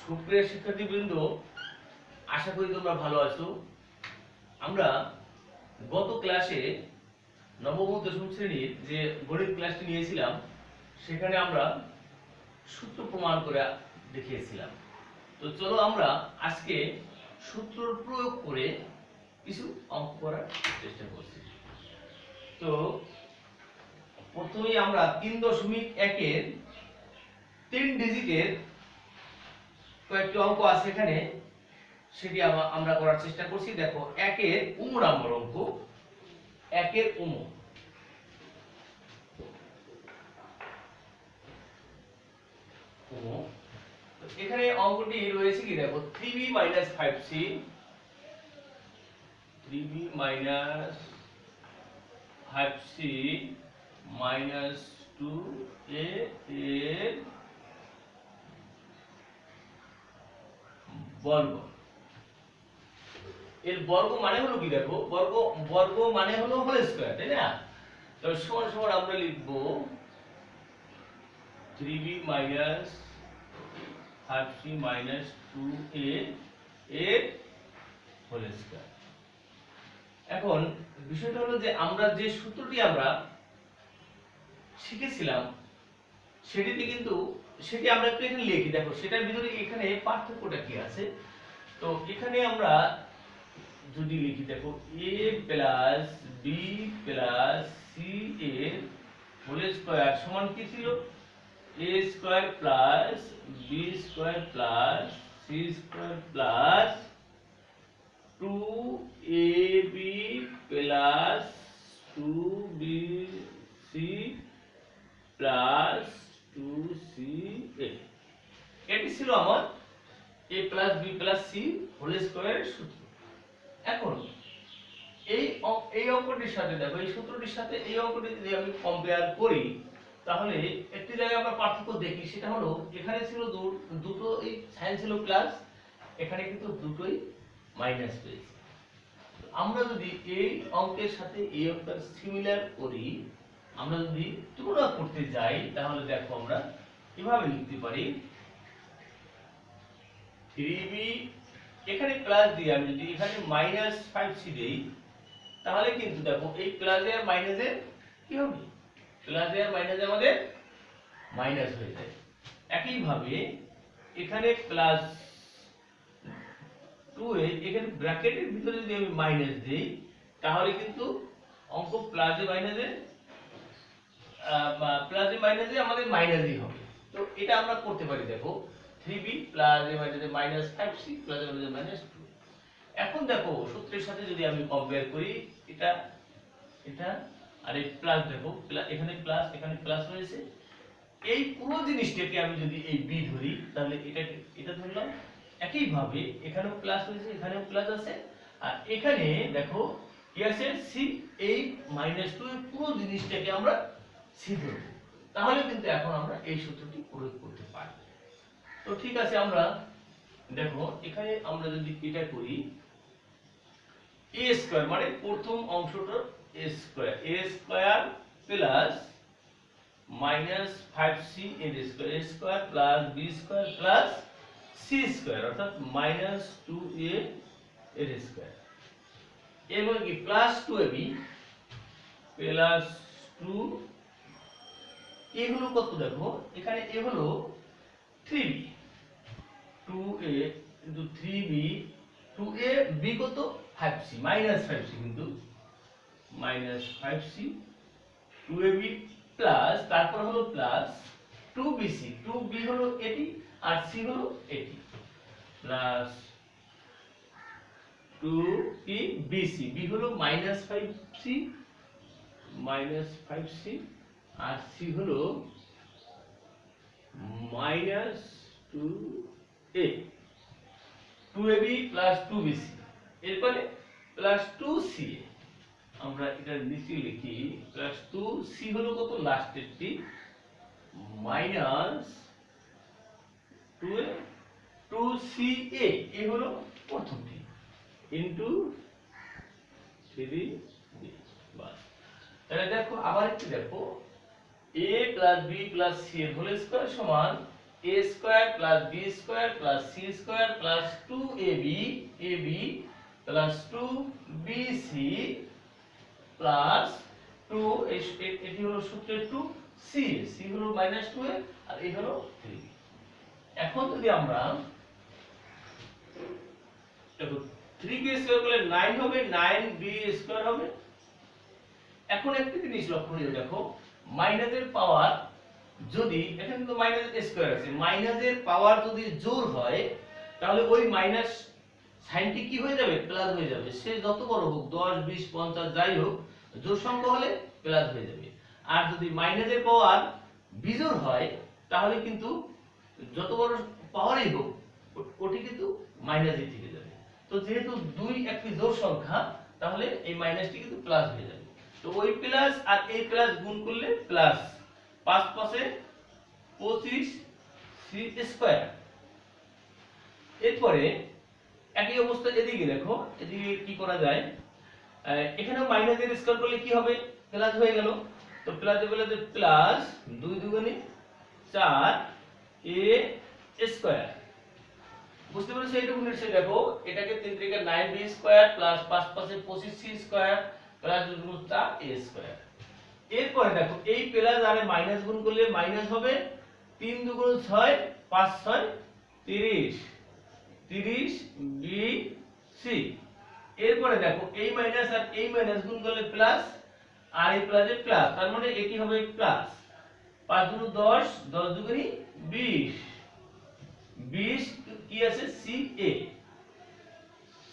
সুপ্রিয় শিক্ষার্থীবৃন্দ, আশা করি তোমরা ভালো আছো। আমরা গত ক্লাসে নবম ও দশম শ্রেণীর যে গণিত ক্লাসটি নিয়েছিলাম সেখানে আমরা সূত্র প্রমাণ করে দেখিয়েছিলাম। তো চলো আমরা আজকে সূত্র প্রয়োগ করে কিছু অঙ্ক করার চেষ্টা করছি। তো প্রথমেই আমরা 3.1 এর 3 ডিজিটের কয়েকটি অঙ্ক আছে এখানে, সেটি আমরা করার চেষ্টা করছি। দেখো 1 এর উম নাম্বার অঙ্ক, 1 এর উম। এখানে অঙ্কটি রয়েছে কি, দেখো 3b 5c 3b 5c -2a এর বর্গ। এর বর্গ মানে হলো কি, দেখো বর্গ মানে হলো হোল স্কয়ার, তাই না? তো সমান সমান আমরা লিখব 3b 5c -2a এর হোল স্কয়ার। এখন বিষয়টা হলো যে আমরা যে সূত্রটি আমরা শিখেছিলাম সেটি আমরা একটু এখানে লিখি। দেখো সেটার ভিতরে এখানে পার্থক্যটা কি আছে। তো এখানে আমরা যদি লিখি, দেখো a plus b plus c এর হোল স্কয়ার সমান কি ছিল, a square plus b square plus c square plus 2ab plus 2bc plus 2ca। এটি ছিল আমার a plus b plus c whole স্কয়ারের সূত্র। এখন এই অঙ্কটির সাথে দেখো, এই সূত্রটির সাথে এই অঙ্কটি যদি আমি কম্পেয়ার করি, তাহলে একটি জায়গায় আমরা পার্থক্য দেখি। সেটা হলো এখানে ছিল দুটোই সাইন ছিল প্লাস, এখানে কিন্তু দুটোই মাইনাস পেয়েছি। আমরা যদি এই অঙ্কের সাথে এই অঙ্কের সিমিলার করি, আমরা যদি তুলনা করতে যাই, তাহলে দেখো আমরা কিভাবে লিখতে পারি। 3b এখানে প্লাস দিয়ে আমি যদি এখানে -5c দেই, তাহলে কিন্তু দেখো এই প্লাসে আর মাইনাসে কি হবে, প্লাসে আর মাইনাসে আমাদের মাইনাস হয়ে যায়। একই ভাবে এখানে প্লাস 2 এখানে ব্র্যাকেটের ভিতরে যদি আমি মাইনাস দেই, তাহলে কিন্তু অঙ্ক প্লাসে মাইনাসে আমাদের মাইনাসই হবে। তো এটা আমরা করতে পারি। দেখো 3b প্লাসে মাইনাসে -5c প্লাসে মাইনাস 2। এখন দেখো সূত্রের সাথে যদি আমি কম্পেয়ার করি, এটা আর এই প্লাস, দেখো এখানে প্লাস রয়েছে। এই পুরো জিনিসটাকে আমি যদি এই b ধরি, তাহলে এটা ধরলাম। একই ভাবে এখানেও প্লাস রয়েছে, এখানেও প্লাস আছে, আর এখানে দেখো কি আছে, c। এই -2 এর পুরো জিনিসটাকে আমরা c ধরব, তাহলে কিন্তু এখন আমরা এই সূত্রটি প্রয়োগ করতে পারি। তো ঠিক আছে, আমরা দেখো এখানে আমরা যদি এটা করি, a স্কয়ার মানে প্রথম অংশটা a স্কয়ার প্লাস -5c এর square plus b square plus c square, অর্থাৎ -2a এর স্কয়ার, এবং কি প্লাস 2ab প্লাস 2 এ হলো কত, দেখো এখানে এ হলো 3b, 2a into 3b, 2a b কত 5c -5c, কিন্তু -5c 2ab প্লাস, তারপর হলো প্লাস 2bc, 2b হলো এটি আর c হলো এটি, প্লাস 2bc, b হলো -5c আর c হলো -2a, 2ab প্লাস 2bc, এরপরে প্লাস 2ca। আমরা এটা নিচে লিখি, প্লাস 2c হলো কত লাস্টেরটি, মাইনাস 2ca এ হলো প্রথমটি, ইনটু 3b। বাস, তাহলে দেখো আবার একটু দেখো, a plus b plus c এর হোল স্কয়ার সমান a square plus b square plus c square plus 2ab plus 2bc plus 2 এটি হলো সূত্রের 2c c হলো -2a আর এই হলো 3b। এখন যদি আমরা দেখো 3b স্কয়ার করলে 9 হবে, 9b স্কয়ার হবে। এখন একটা জিনিস লক্ষ্য করে দেখো, মাইনাসের পাওয়ার যদি এখানে তো মাইনাস স্কয়ার আছে, মাইনাসের পাওয়ার যদি জোড় হয় তাহলে ওই মাইনাস সাইনটি কি হয়ে যাবে, প্লাস হয়ে যাবে। সে যত বড় হোক 10 20 50 যাই হোক, জোড় সংখ্যা হলে প্লাস হয়ে যাবে। আর যদি মাইনাসের পাওয়ার বিজোড় হয় তাহলে কিন্তু যত বড় পাওয়ারই হোক ওটি কিন্তু মাইনাসই থেকে যাবে। তো যেহেতু 2 একটি জোড় সংখ্যা তাহলে এই মাইনাসটি কিন্তু প্লাস হয়ে যাবে। তো ওই প্লাস আর এই প্লাস গুণ করলে প্লাস 5 5 25 c স্কয়ার। এরপরে একই অবস্থা এদিকে দেখো, এদিকে কি করা যায়, এখানেও মাইনাসের স্কয়ার করলে কি হবে, প্লাস হয়ে গেল। তো প্লাস বলে যে প্লাস 2 দুগুণে 4 a স্কয়ার। বুঝতে পেরেছো? এইটুকু নিশ্চয়ই দেখো, এটাকে 3 3 9b square plus 5 5 25 c square plus 2 4 a square. এরপরে দেখো এই প্লাস আর মাইনাস গুণ করলে মাইনাস হবে, 3 দুগুণ 6 5 6 30 30 b c। এরপরে দেখো এই মাইনাস আর এই মাইনাস গুণ করলে প্লাস আর এই প্লাসে প্লাস, তার মানে এটি হবে প্লাস 5 দুগুণ 10 10 দুগুণ 20 20 কি আছে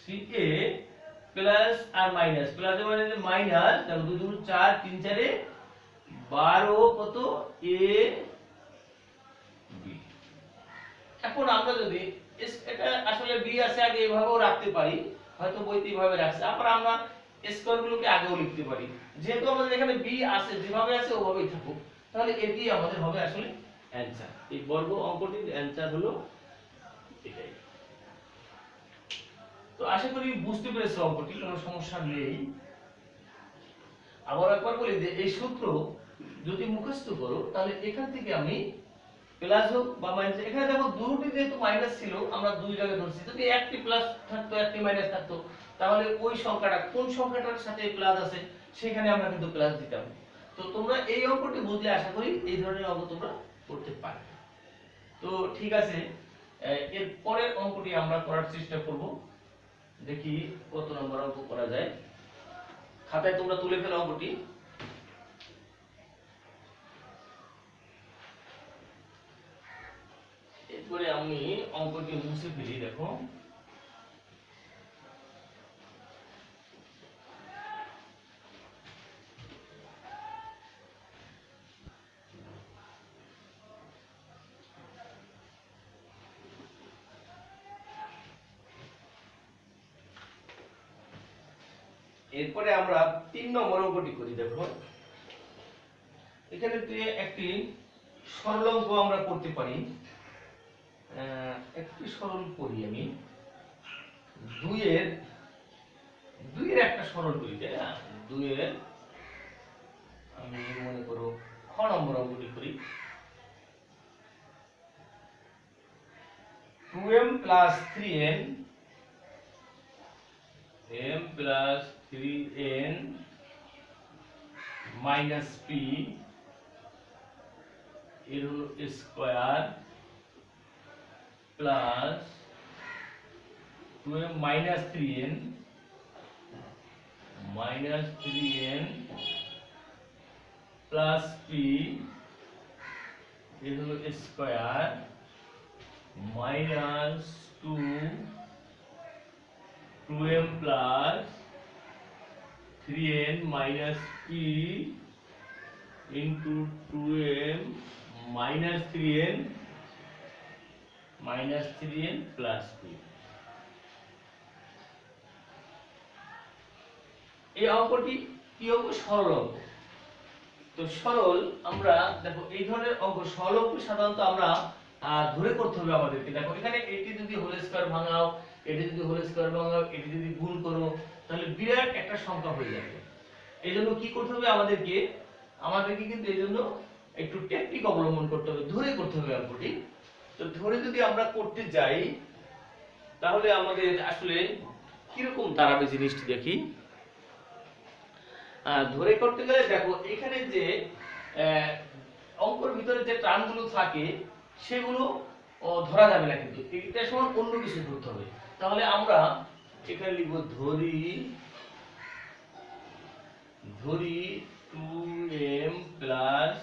ca প্লাস আর মাইনাস, প্লাস মানে মাইনাস, দেখো 2 দুগুণ 4 3 4 12 কত a b। এখন আমরা যদি এটা আসলে b আছে আগে এভাবেও রাখতে পারি, হয়তো বইতে এইভাবে রাখছে, আবার আমরা স্কয়ার গুলোকে আগেও লিখতে পারি। যেহেতু আমাদের এখানে b আছে, যেভাবে আছে ওভাবেই থাকুক, তাহলে এটি আমাদের হবে আসলে অ্যানসার। এই বর্গ অঙ্কটির অ্যানসার হলো এটাই। তো আশা করি বুঝতে পেরেছো অঙ্কটি, কোনো সমস্যা নেই। আবার একবার বলি যে এই সূত্র যদি মুখস্থ করো তাহলে এখান থেকে আমি প্লাস হোক বা মাইনাস, এখানে দেখো দুটোই যেহেতু মাইনাস ছিল আমরা দুই জায়গায় ধরছি, যদি একটি প্লাস থাকতো একটি মাইনাস থাকতো তাহলে ওই সংখ্যাটা কোন সংখ্যাটার সাথে প্লাস আছে সেখানে আমরা কিন্তু প্লাস দিতাম। তো তোমরা এই অঙ্কটি বুঝলে আশা করি এই ধরনের অঙ্ক তোমরা করতে পারবে। তো ঠিক আছে, এর পরের অঙ্কটি আমরা করার চেষ্টা করব, দেখি কত নম্বর অঙ্ক করা যায়। খাতায় তোমরা তুলে ফেলো অঙ্কটি। এরপরে আমি অঙ্কটি মুছে ফেলি। দেখো এরপরে আমরা 3 নম্বর অঙ্কটি করি। দেখো এখানে একটি সরল অঙ্ক আমরা করতে পারি। একটি সরল করি আমি, 2 এর একটা সরল করি, তাই না? 2 এর আমি মনে করো খ নম্বর অঙ্কটি করি। 2m plus 3n m plus 3n minus p এর হলো square plus 2m minus 3n plus p এর হলো square minus 2m plus 3n minus p into 2m minus 3n plus p। এই অঙ্কটি কি অঙ্ক? সরল অঙ্ক। তো সরল আমরা দেখো এই ধরনের অঙ্ক সরল অঙ্ক সাধারণত আমরা ধরে করতে হবে আমাদেরকে। দেখো এখানে এটি যদি হোল স্কয়ার ভাঙাও, এটি যদি হোল স্কয়ার ভাঙাও, এটি যদি গুণ করো তাহলে বিরাট একটা সংখ্যা হয়ে যাবে। এইজন্য কি করতে হবে আমাদেরকে কিন্তু এইজন্য একটু টেকনিক অবলম্বন করতে হবে, ধরে করতে হবে অঙ্কটি। তো ধরে যদি আমরা করতে যাই তাহলে আমাদের আসলে কিরকম দাঁড়াবে জিনিসটি দেখি। ধরে করতে গেলে দেখো এখানে যে অঙ্কর ভিতরে যে টার্মগুলো থাকে সেগুলো ধরা যাবে না, কিন্তু এটা সমান অন্য কিছু ধরতে হবে। তাহলে আমরা এখানে লিখব ধরি 2m plus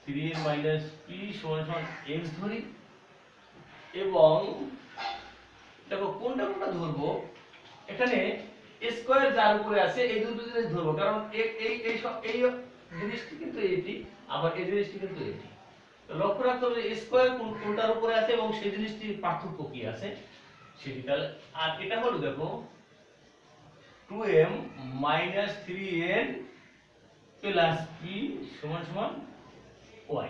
3n minus p সমান সমান x ধরি, এবং দেখো কোনটা কোনটা ধরবো, এখানে স্কয়ার যার উপরে আছে এই দুটো জিনিস ধরবো, কারণ এই এই এই এই জিনিসটি কিন্তু এটি, আবার এই জিনিসটি কিন্তু এটি। তো লক্ষ্য রাখতে হবে স্কয়ার কোনটার উপরে আছে এবং সেই জিনিসটির পার্থক্য কি আছে সেটি। তাহলে আর এটা হলো দেখো 2m minus 3n plus p সমান সমান y,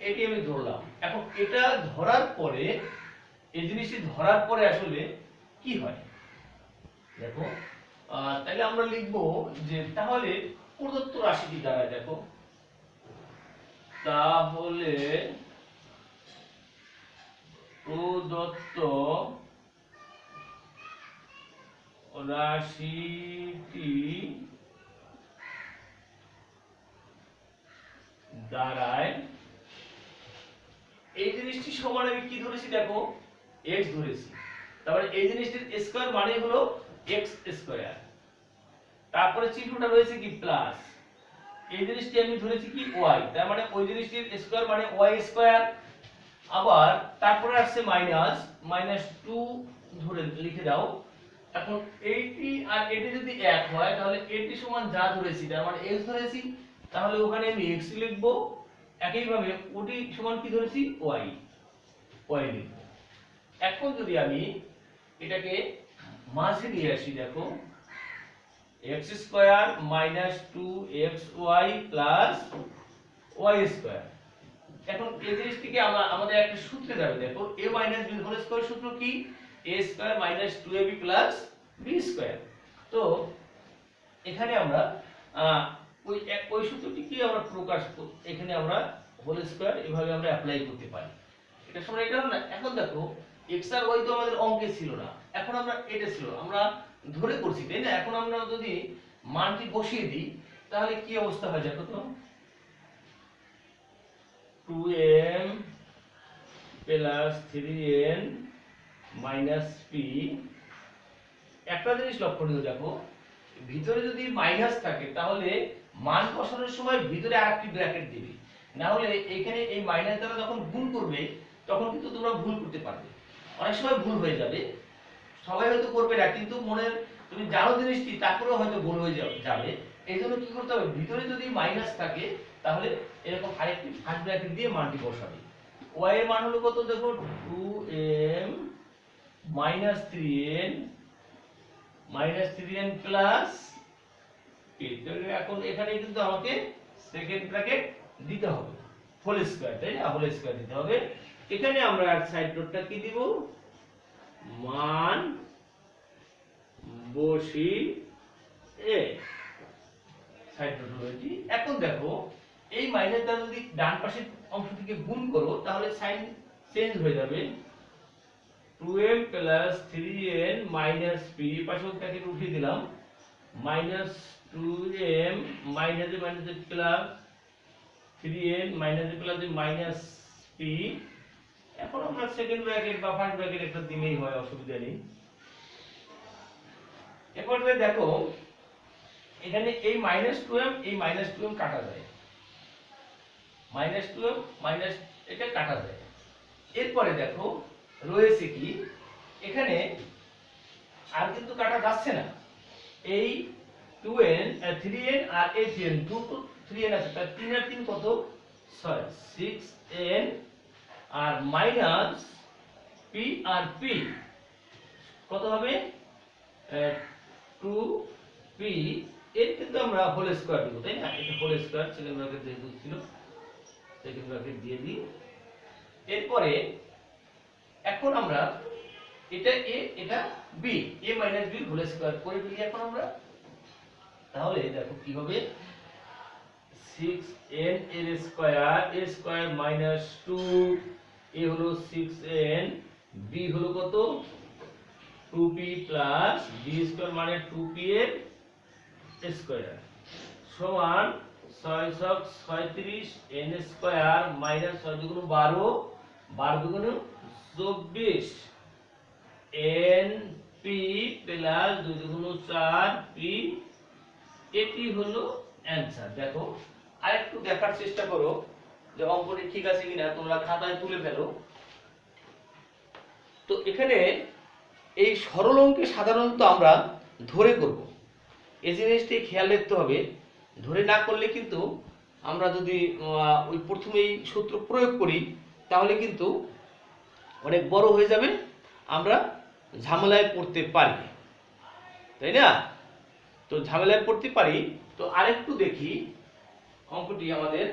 এটি আমি ধরলাম। এখন এটা ধরার পরে এই জিনিসটি ধরার পরে আসলে কি হয় দেখো, তাহলে আমরা লিখব যে তাহলে প্রদত্ত রাশিটি দাঁড়ায়, দেখো তাহলে প্রদত্ত রাশিটি দাঁড়ায়, এই জিনিসটি সমান আমি কি ধরেছি দেখো x ধরেছি, তারপরে এই জিনিসটির স্কয়ার মানে হলো x স্কয়ার, তারপরে চিহ্নটা রয়েছে কি প্লাস, এই জিনিসটি আমি ধরেছি কি y, তার মানে ওই জিনিসটির স্কয়ার মানে y স্কয়ার, আবার তারপরে আসছে মাইনাস, মাইনাস 2 ধরে লিখে দাও। এখন এইটি আর এটি যদি এক হয় তাহলে এটি সমান যা ধরেছি তার মানে x ধরেছি, তাহলে ওখানে আমি x লিখব, একইভাবে ওটি সমান কি ধরেছি y, y লিখব। এখন যদি আমি এটাকে মাঝে নিয়ে আসি দেখো x square minus 2xy plus y square, এখন এই জিনিসটিকে আমাদের একটা সূত্রে যাবে, দেখো a minus b whole square সূত্র কি, a square minus 2ab plus b square. তো এখানে আমরা ওই সূত্রটি কি আমরা প্রকাশ এখানে আমরা হোল স্কয়ার এভাবে আমরা অ্যাপ্লাই করতে পারি, এটা সমান এটা না। এখন দেখো x আর y তো আমাদের অঙ্কে ছিল না, এখন আমরা এটা ছিল আমরা ধরে করছি তাই না, এখন আমরা যদি মানটি বসিয়ে দিই তাহলে কি অবস্থা হয় দেখো তো, 2m plus 3n minus p। একটা জিনিস লক্ষণীয় দেখো, ভিতরে যদি মাইনাস থাকে তাহলে মান বসানোর সময় ভিতরে আরেকটি ব্র্যাকেট দিবে, না হলে এখানে এই মাইনাস দ্বারা যখন গুণ করবে তখন কিন্তু তোমরা ভুল করতে পারবে, অনেক সময় ভুল হয়ে যাবে, সবাই হয়তো করবে না কিন্তু মনে তুমি জানো জিনিসটি তারপরেও হয়তো ভুল হয়ে যাবে। এই জন্য কি করতে হবে, ভিতরে যদি মাইনাস থাকে তাহলে এরকম আরেকটি ফার্স্ট ব্র্যাকেট দিয়ে মানটি বসাবে। y এর মান হলো কত দেখো 2m minus 3n plus p। এখন এখানে কিন্তু আমাকে সেকেন্ড ব্র্যাকেট দিতে হবে হোল স্কয়ার, তাই না, হোল স্কয়ার দিতে হবে। এখানে আমরা সাইড নোটটা কি দিব, মান বসি এ সাইড নোট হয়েছে। এখন দেখো এই মাইনাস দ্বারা যদি ডান পাশের অংশ থেকে গুণ করো তাহলে সাইন চেঞ্জ হয়ে যাবে, 2m plus 3n minus p, পাশে ব্র্যাকেট উঠিয়ে দিলাম, minus 2m minus minus plus 3n minus plus minus p। এখন আমরা সেকেন্ড ব্র্যাকেট বা ফার্স্ট ব্র্যাকেট একটা দিলেই হয়, অসুবিধা নেই। এরপরে দেখো এখানে এই মাইনাস 2m এই মাইনাস 2m কাটা যায়, মাইনাস 2m মাইনাস এটা কাটা যায়। এরপরে দেখো রয়েছে কি এখানে আর কিন্তু কাটা যাচ্ছে না, এই 2n 3n আর এই 3n 3n আছে, তার 3 আর 3 কত 6 6n আর মাইনাস p আর p কত হবে 2p, এর কিন্তু আমরা হোল স্কয়ার দেব তাই না, এটা হোল স্কয়ার সেকেন্ড ব্র্যাকেট যেহেতু ছিল সেকেন্ড ব্র্যাকেট দিয়ে দিই। এরপরে এখন আমরা এটা a এটা b, a minus b whole square করে ফেলি এখন আমরা, তাহলে দেখো কি হবে 6n এর square a square minus 2 a হলো 6n b হলো কত 2p প্লাস b স্কয়ার মানে 2p এর স্কয়ার সমান 6 ছক 36 n স্কয়ার মাইনাস 6 দুগুণ 12 12 দুগুণ 24 n p প্লাস 2 দুগুণ 4 p এটি হলো অ্যানসার। দেখো আরেকটু দেখার চেষ্টা করো যে অঙ্কটি ঠিক আছে কিনা, তোমরা খাতায় তুলে ফেলো। তো এখানে এই সরল অঙ্কে সাধারণত আমরা ধরে করব, এই জিনিসটি খেয়াল রাখতে হবে। ধরে না করলে কিন্তু আমরা যদি ওই প্রথমেই সূত্র প্রয়োগ করি তাহলে কিন্তু অনেক বড় হয়ে যাবে, আমরা ঝামেলায় পড়তে পারি, তাই না? তো ঝামেলায় পড়তে পারি। তো আরেকটু দেখি অঙ্কটি আমাদের।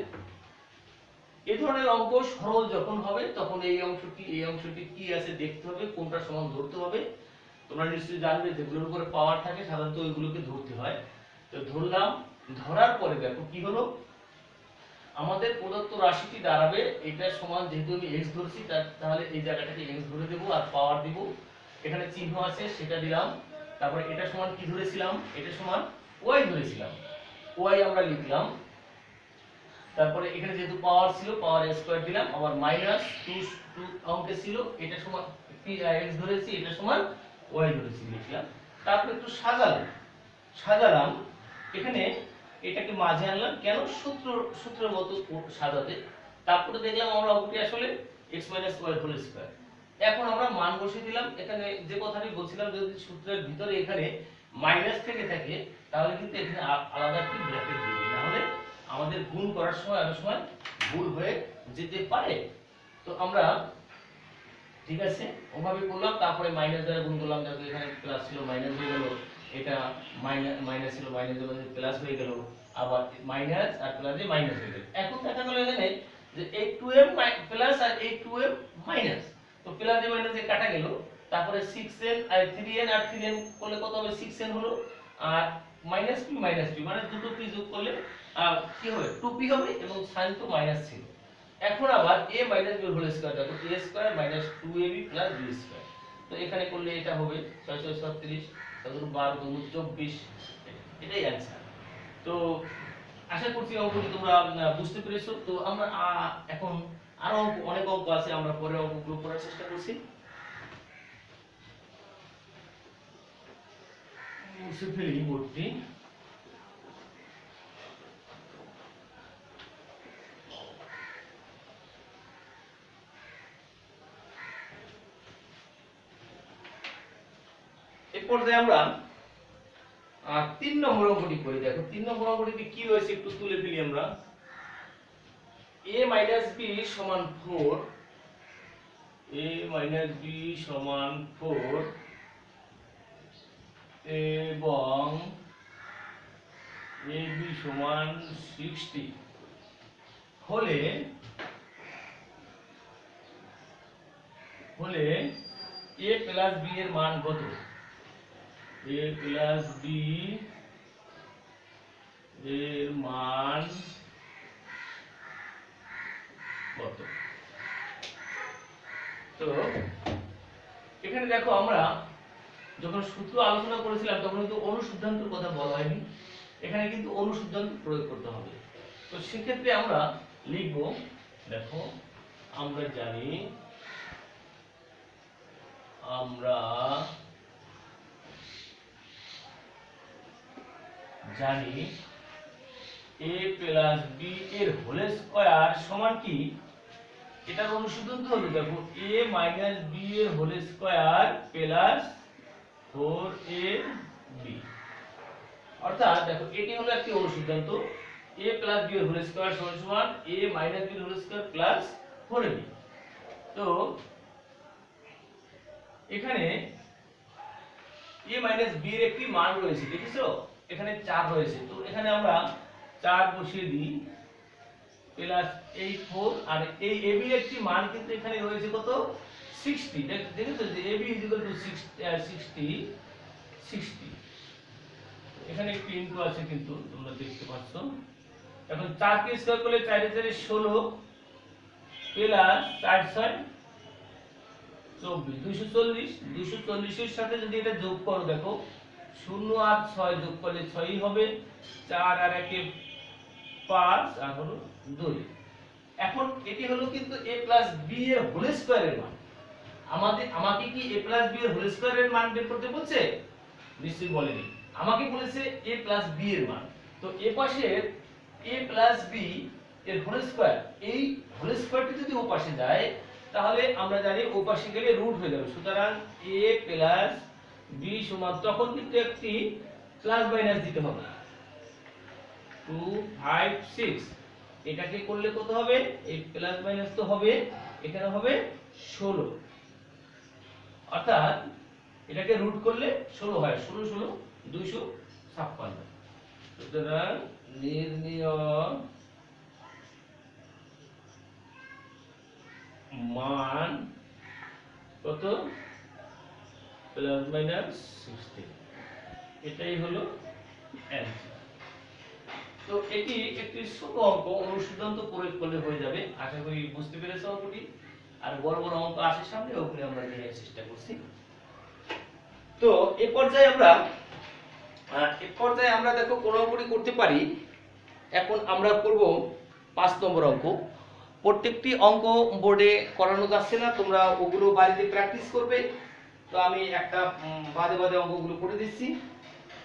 এই ধরনের অঙ্ক সরল যখন হবে তখন এই অংশটি কি আছে দেখতে হবে, কোনটা সমান ধরতে হবে। তোমরা নিশ্চয়ই জানবে যেগুলোর উপরে পাওয়ার থাকে সাধারণত ওইগুলোকে ধরতে হয়। তো ধরলাম, ধরার পরে দেখো কি হলো, আমাদের প্রদত্ত রাশিটি দাঁড়াবে এটা সমান, যেহেতু আমি x ধরছি তাহলে এই জায়গাটাকে x ধরে দেব আর পাওয়ার দিব। এখানে চিহ্ন আছে সেটা দিলাম। তারপরে এটা সমান কি ধরেছিলাম, এটা সমান y ধরেছিলাম, y আমরা লিখলাম। তারপরে এখানে যেহেতু পাওয়ার ছিল পাওয়ার স্কয়ার দিলাম, আবার মাইনাস 2 অঙ্কে ছিল এটা সমান x ধরেছি, এটা সমান y ধরেছি লিখলাম। তারপরে একটু সাজালাম এখানে এটাকে মাঝে আনলাম, কেন সূত্রের মতো সাজাতে। তারপরে দেখলাম আমরা অঙ্কটি আসলে x - y হোল স্কয়ার। এখন আমরা মান বসিয়ে দিলাম। এখানে যে কথাটি বলছিলাম, যদি সূত্রের ভিতরে এখানে মাইনাস থেকে থাকে তাহলে কিন্তু এখানে আলাদা একটি ব্র্যাকেট দিবে, না হলে আমাদের গুণ করার সময় অনেক সময় ভুল হয়ে যেতে পারে। তো আমরা ঠিক আছে ওভাবে করলাম। তারপরে মাইনাস দ্বারা গুণ করলাম, দেখো এখানে প্লাস ছিল মাইনাস হয়ে গেল, এটা মাইনাস ছিল মাইনাস দ্বারা প্লাস হয়ে গেল, আবার মাইনাস আর প্লাসে মাইনাস হয়ে গেল। এখন দেখা গেল এখানে যে এই 2m প্লাস আর এই 2m মাইনাস, তো প্লাসে মাইনাসে কাটা গেল। তারপরে 6n আর 3n আর 3n করলে কত হবে, 6n হলো, আর মাইনাস p মানে দুটো p যোগ করলে কি হবে 2p হবে, এবং sin তো মাইনাস ছিল। এখন আবার a - b হোল স্কয়ার, দেখো a square minus 2ab plus b square. তো এখানে করলে এটা হবে 6 6 36 তাহলে 12 গুণ 24, এটাই অ্যানসার। তো আশা করছি অঙ্কটি তোমরা বুঝতে পেরেছো। তো আমরা এখন আরো অনেক অঙ্ক আছে, আমরা পরে অঙ্কগুলো করার চেষ্টা করছি। মুছে ফেলি বোর্ডটি। এরপর আমরা 3 নম্বর অঙ্কটি করি। দেখো 3 নম্বর অঙ্কটিতে কি রয়েছে একটু তুলে ফেলি আমরা। a - b সমান 4, a - b সমান 4 এবং ab সমান 60 হলে a প্লাস b এর মান কত? a প্লাস b এর মান কত? তো এখানে দেখো আমরা যখন সূত্র আলোচনা করেছিলাম তখন কিন্তু অনুসিদ্ধান্তের কথা বলা হয়নি, এখানে কিন্তু অনুসিদ্ধান্ত প্রয়োগ করতে হবে। তো সেক্ষেত্রে আমরা লিখব, দেখো আমরা জানি a প্লাস b এর হোল স্কয়ার সমান কি, এটার অনুসিদ্ধান্ত হলো দেখো a মাইনাস b এর হোল স্কয়ার প্লাস 4ab, অর্থাৎ দেখো এটি হলো একটি অনুসিদ্ধান্ত। a প্লাস b এর হোল স্কয়ার সমান a মাইনাস b এর হোল স্কয়ার প্লাস 4ab। তো এখানে a মাইনাস b এর একটি মান রয়েছে, দেখেছো এখানে 4 রয়েছে। তো এখানে আমরা 4 বসিয়ে দিই প্লাস এই 4, আর এই ab এর একটি মান কিন্তু এখানে রয়েছে কত 60। দেখেছো যে ab 60 এখানে একটি ইনটু আছে কিন্তু তোমরা দেখতে পাচ্ছ এখন 4 কে স্কয়ার করলে 4 এর 4 16 প্লাস 4 6 24 240 240 এর সাথে যদি এটা যোগ করো দেখো 0 আর 6 যোগ করলে 6ই হবে 4 আর 1 এ 5 আর হলো 2। এখন এটি হলো কিন্তু a প্লাস b এর হোল স্কয়ারের মান। আমাকে কি a প্লাস b এর হোল স্কয়ারের মান বের করতে বলছে? নিশ্চয়ই বলেনি, আমাকে বলেছে a প্লাস b এর মান। তো এ পাশের a প্লাস b এর হোল স্কয়ার, এই হোল স্কয়ারটি যদি ও পাশে যায় তাহলে আমরা জানি ও পাশে গেলে রুট হয়ে যাবে। সুতরাং a প্লাস b সমান, তখন কিন্তু একটি প্লাস মাইনাস দিতে হবে। 2 5 6 এটাকে করলে কত হবে? এই প্লাস মাইনাস তো হবে, এখানে হবে 16, অর্থাৎ এটাকে রুট করলে 16 হয়, 16 16 256। সুতরাং নির্ণীয় মান কত? প্লাস মাইনাস 16, এটাই হলো অ্যান্সার। তো এটি একটি ছোট অঙ্ক, অনুশীলন তো প্রয়োগ করলে হয়ে যাবে। আশা করি বুঝতে পেরেছো অঙ্কটি। আর বড় বড় অঙ্ক আসে সামনে, ওখানে আমরা দেখার চেষ্টা করছি। তো এই পর্যায়ে আমরা দেখো কোন অঙ্কটি করতে পারি। এখন আমরা করব 5 নম্বর অঙ্ক। প্রত্যেকটি অঙ্ক বোর্ডে করানো যাচ্ছে না, তোমরা ওগুলো বাড়িতে প্র্যাকটিস করবে। তো আমি একটা বাদে বাদে অঙ্কগুলো করে দিচ্ছি।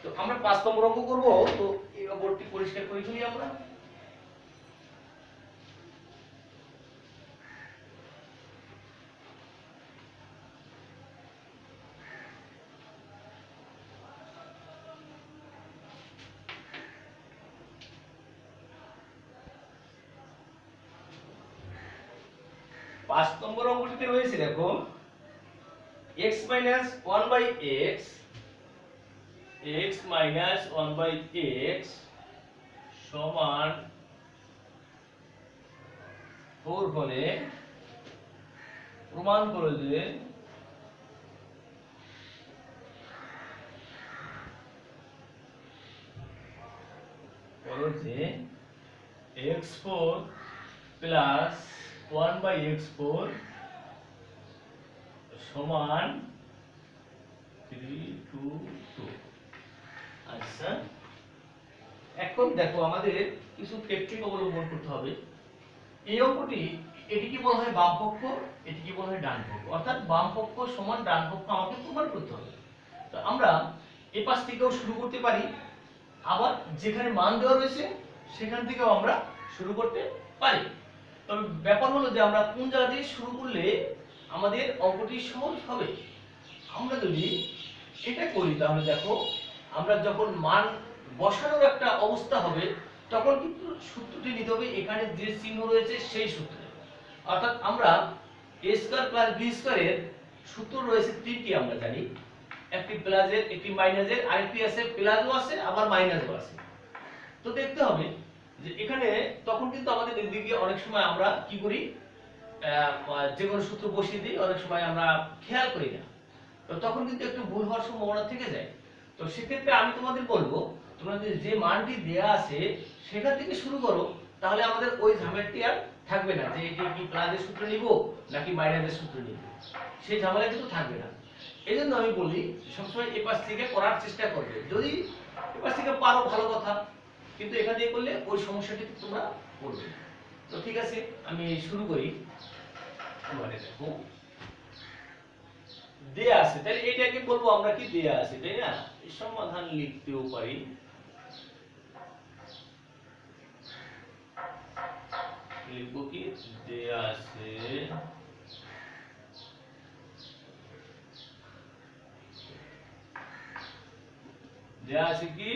তো আমরা 5 নম্বর অঙ্ক করব। তো এই বোর্ডটি পরিষ্কার করে ফেলি আমরা। পাঁচ নম্বর অঙ্কটিতে রয়েছে দেখো x minus 1 by x সমান 4 হলে প্রমাণ করো যে x4 plus 1 by x4 সমান 3 2 2। আচ্ছা, এখন দেখো আমাদের কিছু টেকনিক অবলম্বন করতে হবে। এই অঙ্কটি, এটিকে বলা হয় বাম পক্ষ, এটিকে বলা হয় ডান পক্ষ, অর্থাৎ বাম পক্ষ সমান ডান পক্ষ আমাকে প্রমাণ করতে হবে। তো আমরা এই পাশ থেকেও শুরু করতে পারি, আবার যেখানে মান দেওয়া রয়েছে সেখান থেকেও আমরা শুরু করতে পারি। তবে ব্যাপার হলো যে আমরা কোন জায়গা দিয়ে শুরু করলে আমাদের অঙ্কটি সহজ হবে। আমরা যদি এটা করি তাহলে দেখো, আমরা যখন মান বসানোর একটা অবস্থা হবে তখন কিন্তু সূত্রটি নিতে হবে এখানে যে চিহ্ন রয়েছে সেই সূত্রে। অর্থাৎ আমরা a স্কয়ার প্লাস b স্কয়ারের সূত্র রয়েছে তিনটি, আমরা জানি। একটি প্লাসের, একটি মাইনাসের, আরেকটি আছে প্লাসও আছে আবার মাইনাসও আছে। তো দেখতে হবে যে এখানে তখন কিন্তু আমাদের এদিকে অনেক সময় আমরা কি করি, যে কোনো সূত্র বসিয়ে দিই, অনেক সময় আমরা খেয়াল করি না। তো তখন কিন্তু একটু ভুল হওয়ার সম্ভাবনা থেকে যায়। তো সেক্ষেত্রে আমি তোমাদের বলবো, তোমরা যে মানটি দেয়া আছে সেখান থেকে শুরু করো, তাহলে আমাদের ওই ঝামেলাটি আর থাকবে না যে এটি কি প্লাসের সূত্র নিব নাকি মাইনাসের সূত্র নিব, সেই ঝামেলা কিন্তু থাকবে না। এই জন্য আমি বলি সবসময় এই পাশ থেকে করার চেষ্টা করবে। যদি এই পাশ থেকে পারো ভালো কথা, কিন্তু এখান দিয়ে করলে ওই সমস্যাটি তোমরা পড়বে। তো ঠিক আছে, আমি শুরু করি। এবারে দেখো দেয়া আছে, তাহলে এটাকে বলবো আমরা কি দেয়া আছে, তাই না? এই সমাধান লিখতেও পারি। লিখবো কি দেয়া আছে কি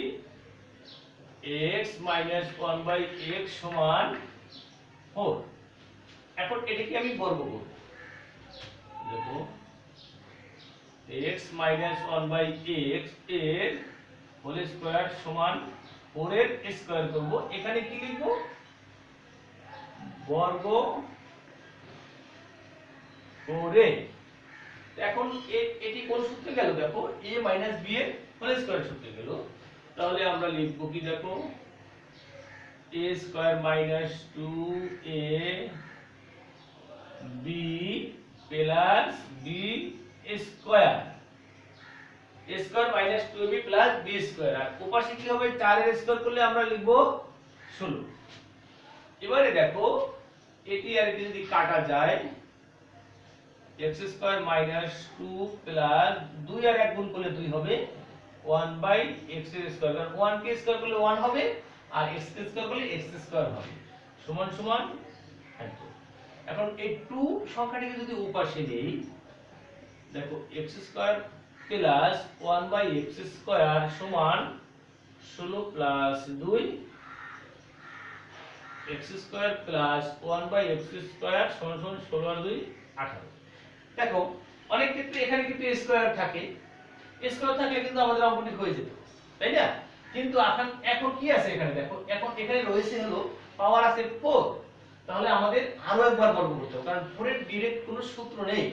x minus 1 by x সমান 4। এখন এটাকে আমি বর্গ করব। দেখো x minus 1 by x এর হোল স্কয়ার সমান 4 এর স্কয়ার করব। এখানে কি লিখব? বর্গ করে। এখন এটি কোন সূত্রে গেল? দেখো a b এর হোল স্কয়ার সূত্রে গেল। তাহলে আমরা লিখব কি, দেখো a square minus 2a b plus b square a square minus 2ab plus b square. আর ওপাশে কি হবে 4 এর স্কয়ার করলে আমরা লিখব 16। এবারে দেখো এটি আর এটি যদি কাটা যায় x স্কয়ার মাইনাস 2 প্লাস 2 আর 1 গুণ করলে 2 হবে 1 বাই x এর স্কয়ার। কারণ 1 কে স্কয়ার করলে 1 হবে আর x কে স্কয়ার করলে x স্কয়ার হবে সমান সমান 1। এখন এই 2 সংখ্যাটিকে যদি ওপাশে নেই দেখো x square plus 1 by x square সমান 16 plus 2 x square plus 1 by x square সমান সমান 16 আর 2 18। দেখো অনেক ক্ষেত্রে এখানে কিন্তু স্কয়ার থাকে, স্কয়ার থাকলে কিন্তু আমাদের অঙ্কটি হয়ে যেত, তাই না? কিন্তু এখন কি আছে এখানে দেখো, এখন এখানে রয়েছে হলো পাওয়ার আছে 4, তাহলে আমাদের আরো একবার বর্গ করতে হবে, কারণ 4 এর ডাইরেক্ট কোনো সূত্র নেই,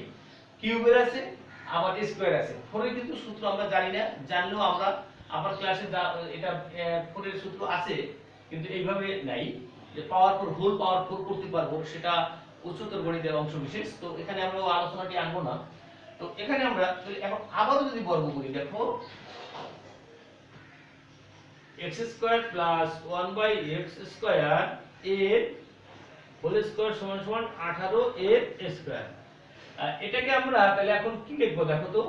কিউবের আছে আবার স্কয়ার আছে। 4 এর কিন্তু সূত্র আমরা জানি না, জানলেও আমরা আবার ক্লাসে এটা 4 এর সূত্র আছে কিন্তু এইভাবে নাই যে পাওয়ার 4 হোল পাওয়ার 4 করতে পারবো, সেটা উচ্চতর গণিতের অংশ বিশেষ, তো এখানে আমরা আলোচনাটি আনবো না। তো এখানে আমরা এখন আবারও যদি বর্গ করি দেখো x square plus 1 by x square এর হোল স্কয়ার সমান সমান 18 এর স্কয়ার। এটাকে আমরা তাহলে এখন কি লিখবো দেখো তো,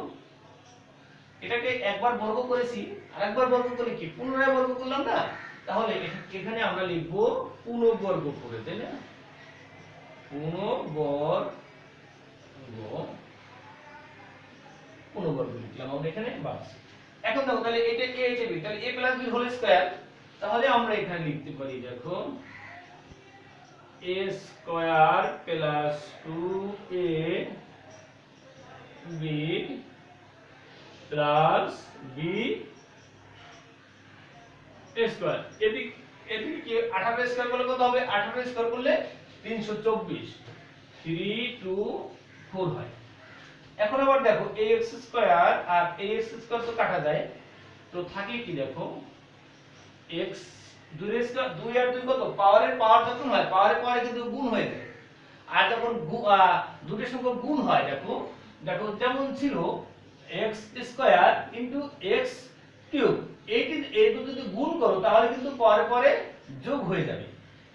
এটাকে একবার বর্গ করেছি আরেকবার বর্গ করে কি পুনরায় বর্গ করলাম না, তাহলে এখানে আমরা লিখবো পুনর্বর্গ করে, তাই না? পুনর্বর্গ লিখলাম আমরা এখানে বাস। এখন দেখো তাহলে এটা a এটা b, তাহলে a plus b whole square, তাহলে আমরা এখানে লিখতে পারি দেখো a square plus 2a b plus b square. এদিকে কি 18 স্কয়ার করলে কত হবে? 18 স্কয়ার করলে 324, 3 2 4 হয়। এখন আবার দেখো ax স্কয়ার আর ax স্কয়ার তো কাটা যায়, তো থাকে কি দেখো x 2 এর স্কয়ার 2 আর 2 কত পাওয়ারের পাওয়ার যখন হয় পাওয়ারের পাওয়ারে কিন্তু গুণ হয়ে যায়, আর যখন দুটোর সঙ্গে গুণ হয় দেখো দেখো যেমন ছিল x square into x cube, এই দুটো যদি গুণ করো তাহলে কিন্তু পাওয়ারে পরে যোগ হয়ে যাবে,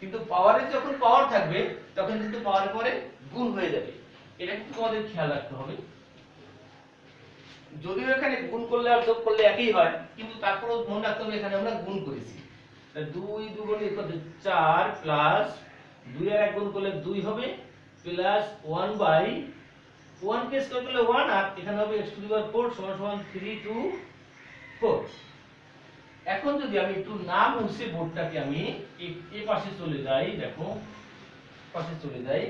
কিন্তু পাওয়ারে যখন পাওয়ার থাকবে তখন কিন্তু পাওয়ারে পরে গুণ হয়ে যাবে। এটা কিন্তু তোমাদের খেয়াল রাখতে হবে, যদিও এখানে গুণ করলে আর যোগ করলে একই হয় কিন্তু তারপরেও মনে রাখতে হবে এখানে আমরা গুণ করেছি। 2 2 কত 4 প্লাস 2 আর 1 গুণ করলে 2 হবে প্লাস 1 বাই 1 কে স্কয়ার করলে 1 আর এখানে হবে x টু দি পাওয়ার 4 সমান সমান 3 2 4। এখন যদি আমি একটু না মুছে বোর্ডটাকে আমি এই পাশে চলে যাই, দেখো পাশে চলে যাই,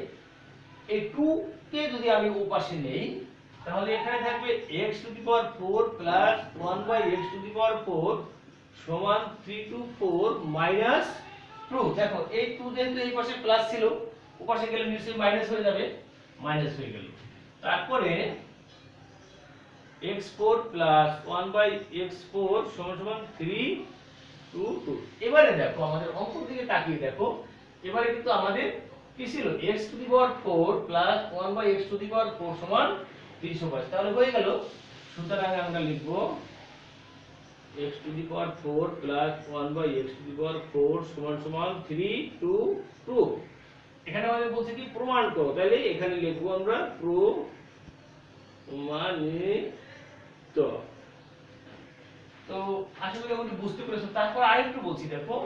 এই 2 কে যদি আমি ও পাশে নেই তাহলে এখানে থাকবে x to the power 4 plus 1 by x to the power 4 সমান 3 টু 4 মাইনাস 2। দেখো এই 2 যেহেতু এই পাশে প্লাস ছিল ও পাশে গেলে নিশ্চয়ই মাইনাস হয়ে যাবে, মাইনাস হয়ে গেল। তারপরে x4 প্লাস 1 বাই x4 সমান সমান 3 2 2। এবারে দেখো আমাদের অঙ্ক দিকে তাকিয়ে দেখো, এবারে কিন্তু আমাদের কি ছিল x to the power 4 plus 1 by x to the power 4 সমান 322, তাহলে হয়ে গেল। সুতরাং আমরা লিখব x to the power 4 plus 1 by x to the power 4 সমান সমান 3 2 2। এখানে আমাদের বলছে কি প্রমাণ করো, তাহলে এখানে লিখব আমরা প্রমাণিত। তো আশা করি আপনি বুঝতে পেরেছেন। তারপর আরেকটু বলছি দেখো,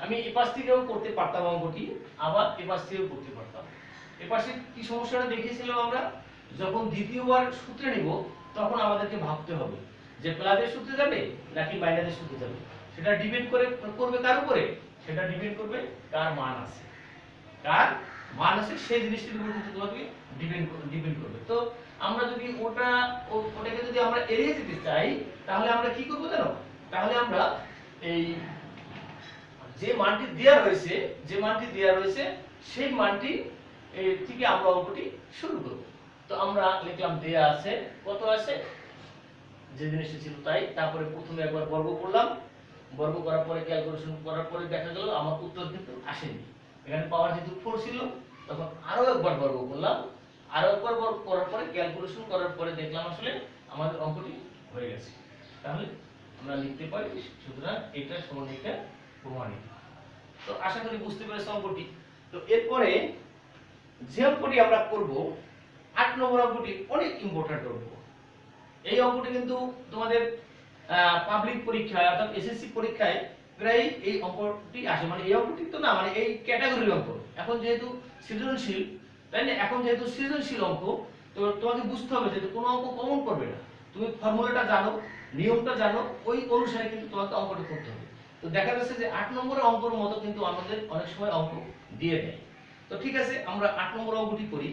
আমি এই পাশ থেকেও করতে পারতাম অঙ্কটি, আবার এই পাশ থেকেও করতে পারতাম। এই পাশে কি সমস্যাটা দেখিয়েছিলাম আমরা, যখন দ্বিতীয়বার সূত্রে নিব তখন আমাদেরকে ভাবতে হবে যে প্লাসের সূত্রে যাবে নাকি মাইনাসের সূত্রে যাবে, সেটা ডিপেন্ড করবে কার উপরে, সেটা ডিপেন্ড করবে কার মান আছে, কার মান আছে সেই জিনিসটির উপর কিন্তু তোমাকে ডিপেন্ড করবে। তো আমরা যদি ওটাকে যদি আমরা এড়িয়ে যেতে চাই তাহলে আমরা কি করব জানো, তাহলে আমরা এই যে মানটি দেয়া রয়েছে সেই মানটি থেকে আমরা অঙ্কটি শুরু করব। তো আমরা লিখলাম দেয়া আছে, কত আছে যে জিনিসটা ছিল তাই, তারপরে প্রথমে একবার বর্গ করলাম বর্গ করার পরে ক্যালকুলেশন করার পরে দেখা গেল আমার উত্তর কিন্তু আসেনি। এখানে পাওয়ার যেহেতু 4 ছিল, তখন আরো একবার বর্গ করলাম, আরো একবার বর্গ করার পরে ক্যালকুলেশন করার পরে দেখলাম আসলে আমাদের অঙ্কটি হয়ে গেছে। তাহলে আমরা লিখতে পারি, সুতরাং এটা সমান এটা প্রমাণিত। তো আশা করি বুঝতে পেরেছো অঙ্কটি। তো এরপরে যে অঙ্কটি আমরা করব 8 নম্বর অঙ্কটি অনেক ইম্পর্টেন্ট অঙ্ক। এই অঙ্কটি কিন্তু তোমাদের পাবলিক পরীক্ষায় অর্থাৎ এসএসসি পরীক্ষায় প্রায় এই অঙ্কটি আসে, মানে এই অঙ্কটি তো না, মানে এই ক্যাটাগরির অঙ্ক। এখন যেহেতু সৃজনশীল, তাই না, এখন যেহেতু সৃজনশীল অঙ্ক, তো তোমাকে বুঝতে হবে যে কোনো অঙ্ক কমন করবে না, তুমি ফর্মুলাটা জানো, নিয়মটা জানো, ওই অনুসারে কিন্তু তোমাকে অঙ্কটা করতে হবে। তো দেখা যাচ্ছে যে 8 নম্বরের অঙ্কের মতো কিন্তু আমাদের অনেক সময় অঙ্ক দিয়ে দেয়। তো ঠিক আছে, আমরা 8 নম্বর অঙ্কটি করি।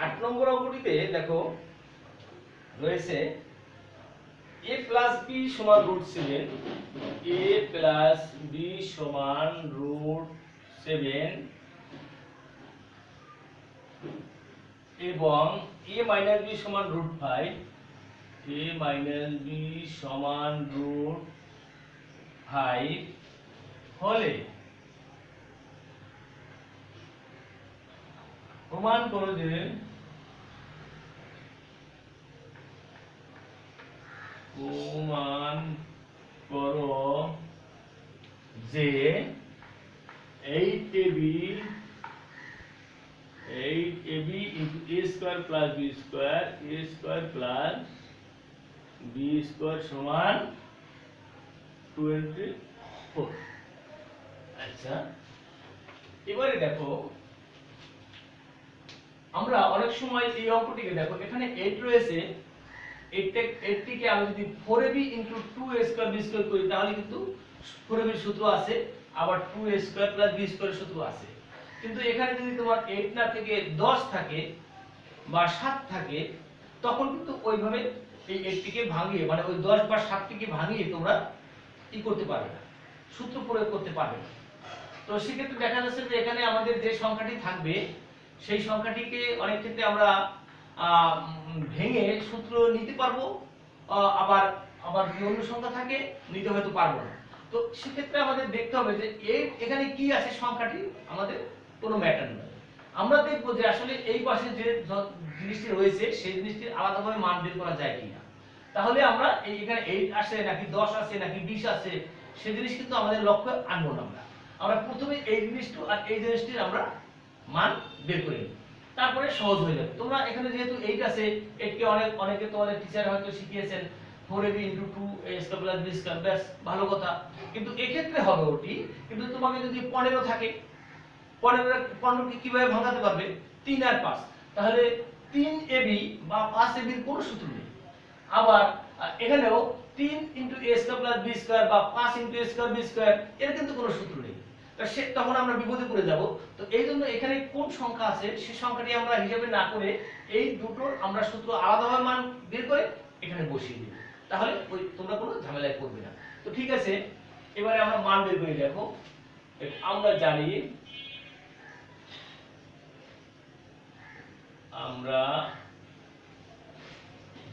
আট নম্বর অঙ্কটিতে দেখো রয়েছে a প্লাস b সমান √7, a প্লাস b সমান √7 এবং a মাইনাস b সমান √5, a মাইনাস b সমান √5 হলে প্রমাণ করো যে প্রমাণ করো যে 8ab into a square plus b square, a square plus b square সমান 24। আচ্ছা, এবারে দেখো আমরা অনেক সময় এই অঙ্কটিকে দেখো, এখানে 8 রয়েছে, 8টিকে আমি যদি 4ab into 2a square b square করি তাহলে কিন্তু 4ab এর সূত্র আছে, আবার 2a square plus b square এর সূত্র আছে। কিন্তু এখানে যদি তোমার 8 না থেকে 10 থাকে বা 7 থাকে, তখন কিন্তু ওইভাবে এই 8টিকে ভাঙিয়ে, মানে ওই 10 বা 7টিকে ভাঙিয়ে তোমরা কি করতে পারবে না, সূত্র প্রয়োগ করতে পারবে না। তো সেক্ষেত্রে দেখা যাচ্ছে যে এখানে আমাদের যে সংখ্যাটি থাকবে সেই সংখ্যাটিকে অনেক ক্ষেত্রে আমরা ভেঙে সূত্র নিতে পারবো, আবার আবার অন্য সংখ্যা থাকে নিতে হয়তো পারবো না। তো সেক্ষেত্রে আমাদের দেখতে হবে যে এখানে কি আছে সংখ্যাটি আমাদের কোনো ম্যাটার নয়। আমরা দেখবো যে আসলে এই পাশে যে জিনিসটি রয়েছে সেই জিনিসটির আলাদাভাবে মান বের করা যায় কিনা। তাহলে আমরা এখানে 8 আসে নাকি 10 আসে নাকি 20 আসে সেই জিনিস কিন্তু আমাদের লক্ষ্য আনবো না। আমরা প্রথমে এই জিনিসটি আর এই জিনিসটির আমরা মান বের করে নিই, তারপরে সহজ হয়ে যাবে। তোমরা এখানে যেহেতু 8 আছে, 8 কে অনেকে তোমাদের টিচার হয়তো শিখিয়েছেন 4ab into 2a square plus b square, ব্যাস ভালো কথা। কিন্তু এক্ষেত্রে হবে ওটি, কিন্তু তোমাকে যদি 15 থাকে, 15 কে কিভাবে ভাঙাতে পারবে? 3 আর 5, তাহলে 3ab বা 5ab এর কোনো সূত্র নেই। আবার এখানেও 3 into a square plus b square বা 5 into a square b square এর কিন্তু কোনো সূত্র নেই। তখন আমরা বিপদে পড়ে যাব। তো এই জন্য এখানে কোন সংখ্যা আছে সেই সংখ্যাটি আমরা হিসাবে না করে এই দুটোর আমরা সূত্র আলাদাভাবে মান বের করে এখানে বসিয়ে দেব, তাহলে ওই তোমরা কোনো ঝামেলায় পড়বে না। তো ঠিক আছে, এবারে আমরা মান বের করে দেখো। আমরা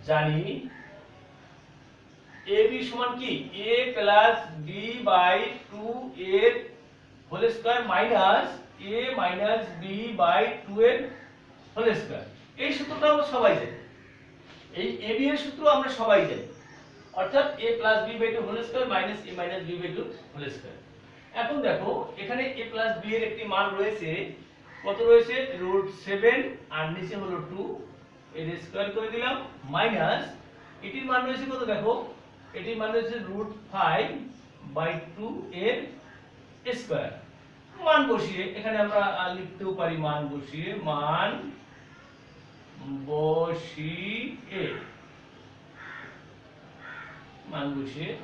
জানি ab সমান কি a plus b by 2a whole square minus a minus b by 2 এর হোল স্কয়ার। এই সূত্রটা আমরা সবাই জানি, এই ab এর সূত্র আমরা সবাই জানি, অর্থাৎ a plus b by 2 whole square minus a minus b by 2 whole square. এখন দেখো এখানে a প্লাস b এর একটি মান রয়েছে, কত রয়েছে? √7 আর নিচে হলো 2, এর স্কয়ার করে দিলাম, মাইনাস এটির মান রয়েছে কত দেখো, এটির মান রয়েছে √5 বাই 2 এর স্কয়ার। মান বসিয়ে এখানে আমরা লিখতেও পারি, মান বসিয়ে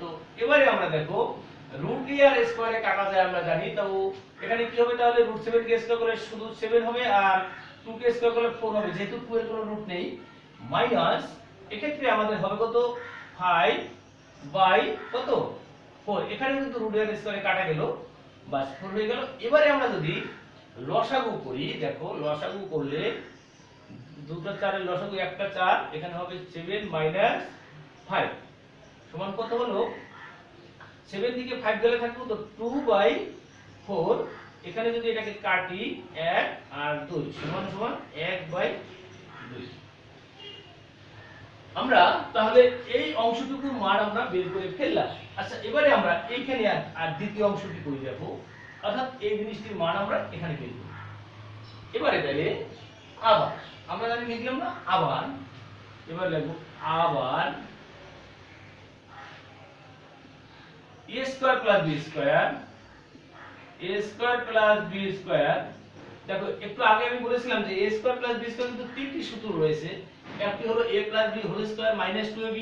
তো এবারে আমরা দেখো রুট দিয়ে আর স্কয়ারে কাটা যায় আমরা জানি। তো এখানে কি হবে তাহলে রুট 7 কে স্কয়ার করলে শুধু 7 হবে আর 2 কে স্কয়ার করলে 4 হবে, যেহেতু 2 এর কোনো রুট নেই। মাইনাস এক্ষেত্রে আমাদের হবে কত 5 বাই কত 4, এখানে কিন্তু রুট এর স্কয়ারে কাটা গেল, বাস 4 হয়ে গেল। এবারে আমরা যদি লসাগু করি, দেখো লসাগু করলে দুটো 4 এর লসাগু একটা 4, এখানে হবে 7 মাইনাস 5 সমান কত হলো 7 দিকে 5 গেলে থাকলো তো 2/4, এখানে যদি এটাকে কাটি 1 আর 2 সমান সমান 1/2। আমরা তাহলে এই অংশটুকুর মান আমরা বের করে ফেললাম। আচ্ছা এবারে আমরা এইখানে আর দ্বিতীয় অংশটি করি, দেখো অর্থাৎ এই জিনিসটির মান আমরা এখানে বের করি। এবারে তাহলে আবার আমরা জানি লিখলাম না আবার, এবার লিখব আবার a square plus b square, a square plus b square. দেখো একটু আগে আমি বলেছিলাম যে a square plus b square কিন্তু তিনটি সূত্র রয়েছে। একটি হলো a plus b whole square minus 2ab,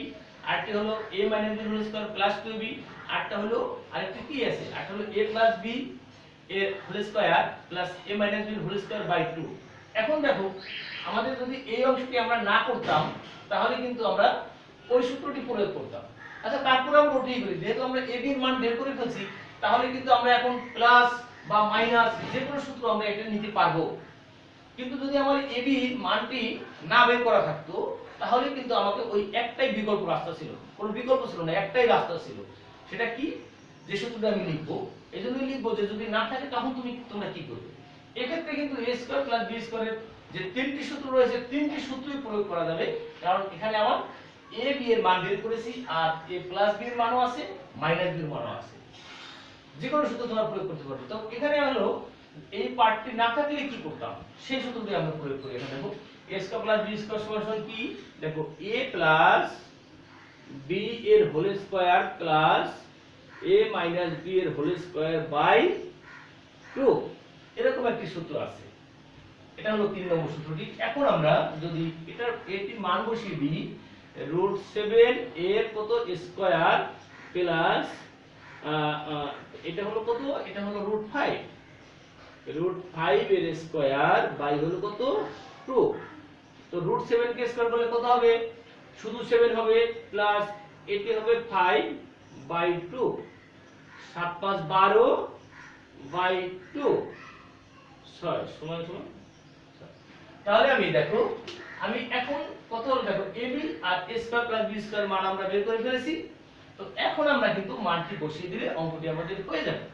আরেকটি হলো a minus b whole square plus 2ab, আরেকটা হলো আরেকটি কি আছে, আরেকটা হলো a প্লাস b এর whole square plus a minus b whole square by 2। এখন দেখো আমাদের যদি এই অংশটি আমরা না করতাম তাহলে কিন্তু আমরা ওই সূত্রটি প্রয়োগ করতাম। আচ্ছা তারপরে আমরা ওটাই করি, যেহেতু আমরা a b এর মান বের করে ফেলছি তাহলে কিন্তু আমরা এখন প্লাস বা মাইনাস যে কোনো সূত্র আমরা এটা নিতে পারবো। কিন্তু যদি আমার a b এর মানটি না বের করা থাকতো তাহলে কিন্তু আমাকে ওই একটাই বিকল্প রাস্তা ছিল, কোনো বিকল্প ছিল না, একটাই রাস্তা ছিল। সেটা কি, যে সূত্রটা আমি লিখবো এজন্যই লিখবো যে যদি না থাকে তখন তোমরা কি করবে। এক্ষেত্রে কিন্তু a স্কয়ার প্লাস b স্কয়ারের যে তিনটি সূত্র রয়েছে তিনটি সূত্রই প্রয়োগ করা যাবে, কারণ এখানে আমার a b এর মান বের করেছি আর a প্লাস b এর মানও আছে মাইনাস b এর মানও আছে, যে কোনো সূত্র তোমরা প্রয়োগ করতে পারবে। তো এখানে হলো এই পার্টটি না থাকলে কি করতাম সেই সূত্রটি আমরা প্রয়োগ করি। এখানে দেখো a square plus b square সমান কি, দেখো a প্লাস b এর whole square plus a minus b এর হোল স্কয়ার বাই 2, এরকম একটি সূত্র আছে। এটা হলো 3 নম্বর সূত্রটি। এখন আমরা যদি এটির মান বসিয়ে দিই, √7 এর কত স্কয়ার প্লাস এটা হলো কত, এটা হলো √5, √5 এর স্কয়ার বাই হলো কত 2। তো √7 কে স্কয়ার করলে কত হবে, শুধু 7 হবে প্লাস এটি হবে 5/2, 7 5 12/2 6 সমান সমান। তাহলে আমি দেখো আমি এখন কত হলো, দেখো ab আর a square plus b square মান আমরা বের করে ফেলেছি। তো এখন আমরা কিন্তু মানটি বসিয়ে দিলে অঙ্কটি আমাদের হয়ে যাবে।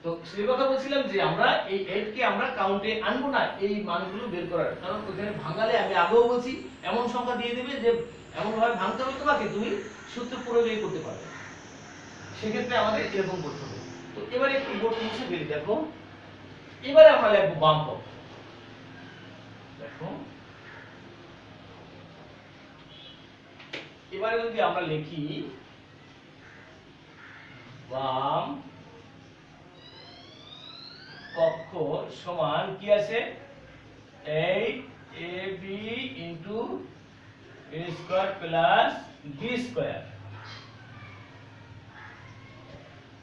তো সেই কথা বলছিলাম যে আমরা এই 8 কে আমরা কাউন্টে আনবো না এই মানগুলো বের করার, কারণ ওখানে ভাঙালে আমি আগেও বলছি এমন সংখ্যা দিয়ে দেবে যে এমন ভাবে ভাঙতে হবে তোমাকে তুমি সূত্র প্রয়োগই করতে পারবে, সেক্ষেত্রে আমাদের এরকম করতে হবে। তো এবারে একটু বোর্ড মুছে ফেলি, দেখো এবারে আমরা লিখব বাম পক্ষ। দেখো এবারে যদি আমরা লিখি বাম পক্ষ সমান কি আছে 8ab into a square plus b square.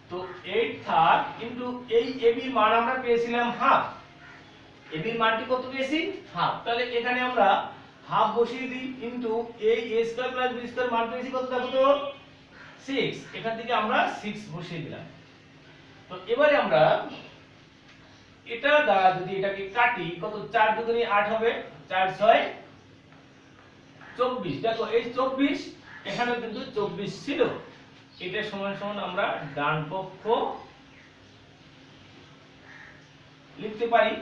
তো 8 থাক ইনটু এই ab এর মান আমরা পেয়েছিলাম হাফ, ab এর মানটি কত পেয়েছি হাফ, তাহলে এখানে আমরা হাফ বসিয়ে দিই ইনটু এই a square plus b square মান পেয়েছি কত, দেখো তো 6, এখান থেকে আমরা 6 বসিয়ে দিলাম। তো এবারে আমরা এটা দ্বারা যদি এটাকে কাটি কত 4 দুগুণে 8 হবে, 4 6 24। দেখো এই 24 এখানে কিন্তু 24 ছিল, এটা সমান সমান আমরা ডান পক্ষ লিখতে পারি।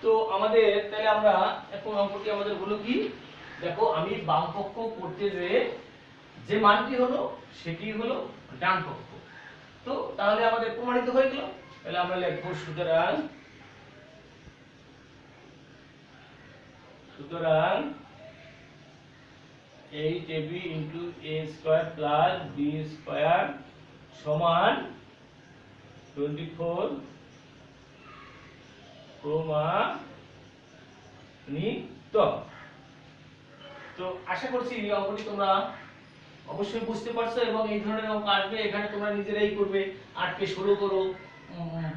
তো আমাদের তাহলে আমরা এখন অঙ্কটি আমাদের হলো কি, দেখো আমি বাম পক্ষ করতে যে মানটি হলো সেটি হলো ডান পক্ষ। তো তাহলে আমাদের প্রমাণিত হয়ে গেল। তাহলে আমরা লিখব সুতরাং 8ab into a square plus b square সমান 24 প্রমাণিত। তো আশা করছি এই অঙ্কটি তোমরা অবশ্যই বুঝতে পারছো, এবং এই ধরনের অঙ্ক আসবে, এখানে তোমরা নিজেরাই করবে, 8 কে 16 করো,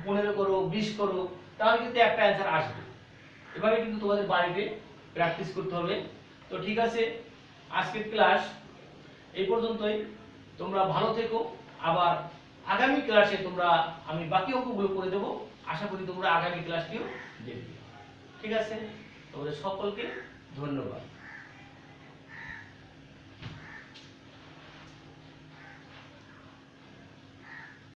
15 করো, 20 করো, তাহলে কিন্তু একটা অ্যান্সার আসবে। এভাবে কিন্তু তোমাদের বাড়িতে প্র্যাকটিস করতে হবে। তো ঠিক আছে, আজকের ক্লাস এই পর্যন্তই। তোমরা ভালো থেকো। আবার আগামী ক্লাসে আমি বাকি অঙ্কগুলো করে দেবো। আশা করি তোমরা আগামী ক্লাসটিও দেখবে। ঠিক আছে, তোমাদের সকলকে ধন্যবাদ।